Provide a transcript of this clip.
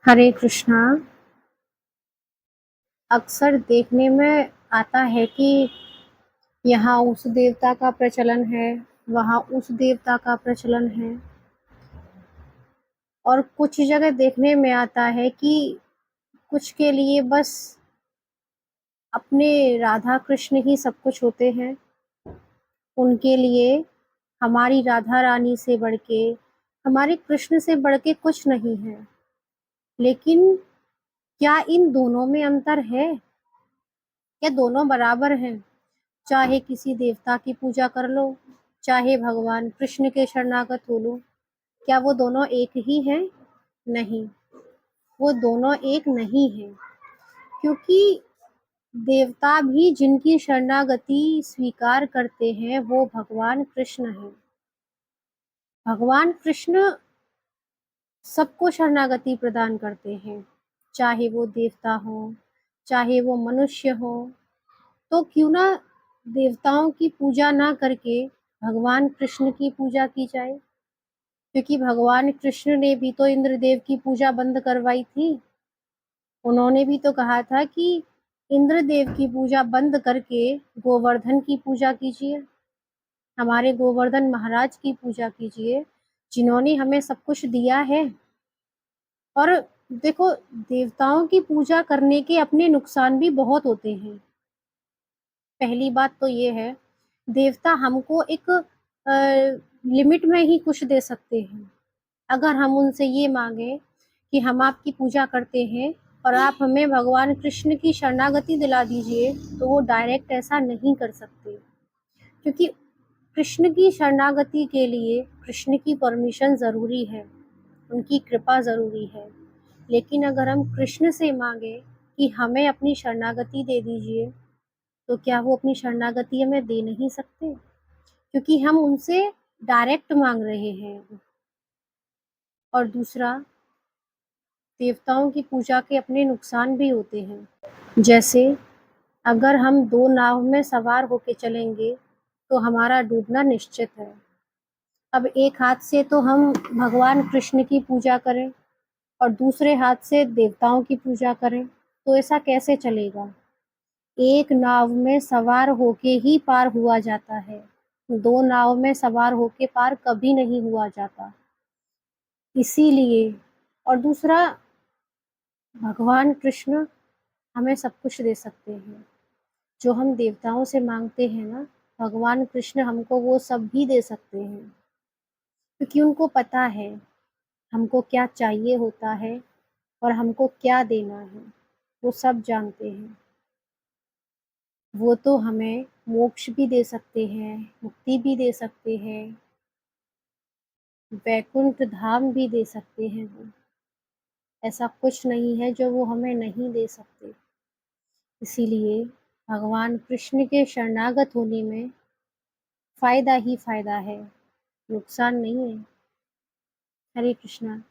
हरे कृष्णा। अक्सर देखने में आता है कि यहाँ उस देवता का प्रचलन है, वहाँ उस देवता का प्रचलन है, और कुछ जगह देखने में आता है कि कुछ के लिए बस अपने राधा कृष्ण ही सब कुछ होते हैं। उनके लिए हमारी राधा रानी से बढ़ के, हमारे कृष्ण से बढ़ के कुछ नहीं है। लेकिन क्या इन दोनों में अंतर है? क्या दोनों बराबर हैं? चाहे किसी देवता की पूजा कर लो, चाहे भगवान कृष्ण के शरणागत हो लो, क्या वो दोनों एक ही हैं? नहीं, वो दोनों एक नहीं हैं, क्योंकि देवता भी जिनकी शरणागति स्वीकार करते हैं वो भगवान कृष्ण हैं। भगवान कृष्ण सबको शरणागति प्रदान करते हैं, चाहे वो देवता हो, चाहे वो मनुष्य हो। तो क्यों ना देवताओं की पूजा ना करके भगवान कृष्ण की पूजा की जाए, क्योंकि भगवान कृष्ण ने भी तो इंद्रदेव की पूजा बंद करवाई थी। उन्होंने भी तो कहा था कि इंद्रदेव की पूजा बंद करके गोवर्धन की पूजा कीजिए, हमारे गोवर्धन महाराज की पूजा कीजिए, जिन्होंने हमें सब कुछ दिया है। और देखो, देवताओं की पूजा करने के अपने नुकसान भी बहुत होते हैं। पहली बात तो ये है, देवता हमको एक लिमिट में ही कुछ दे सकते हैं। अगर हम उनसे ये मांगे कि हम आपकी पूजा करते हैं और आप हमें भगवान कृष्ण की शरणागति दिला दीजिए, तो वो डायरेक्ट ऐसा नहीं कर सकते, क्योंकि कृष्ण की शरणागति के लिए कृष्ण की परमिशन ज़रूरी है, उनकी कृपा ज़रूरी है। लेकिन अगर हम कृष्ण से मांगे कि हमें अपनी शरणागति दे दीजिए, तो क्या वो अपनी शरणागति हमें दे नहीं सकते? क्योंकि हम उनसे डायरेक्ट मांग रहे हैं। और दूसरा, देवताओं की पूजा के अपने नुकसान भी होते हैं। जैसे अगर हम दो नाव में सवार होके चलेंगे तो हमारा डूबना निश्चित है। अब एक हाथ से तो हम भगवान कृष्ण की पूजा करें और दूसरे हाथ से देवताओं की पूजा करें, तो ऐसा कैसे चलेगा? एक नाव में सवार होके ही पार हुआ जाता है, दो नाव में सवार होके पार कभी नहीं हुआ जाता। इसीलिए, और दूसरा, भगवान कृष्ण हमें सब कुछ दे सकते हैं। जो हम देवताओं से मांगते हैं ना, भगवान कृष्ण हमको वो सब भी दे सकते हैं, क्योंकि उनको पता है हमको क्या चाहिए होता है और हमको क्या देना है। वो सब जानते हैं। वो तो हमें मोक्ष भी दे सकते हैं, मुक्ति भी दे सकते हैं, वैकुंठ धाम भी दे सकते हैं। वो ऐसा कुछ नहीं है जो वो हमें नहीं दे सकते। इसीलिए भगवान कृष्ण के शरणागत होने में फ़ायदा ही फ़ायदा है, नुकसान नहीं है। हरे कृष्णा।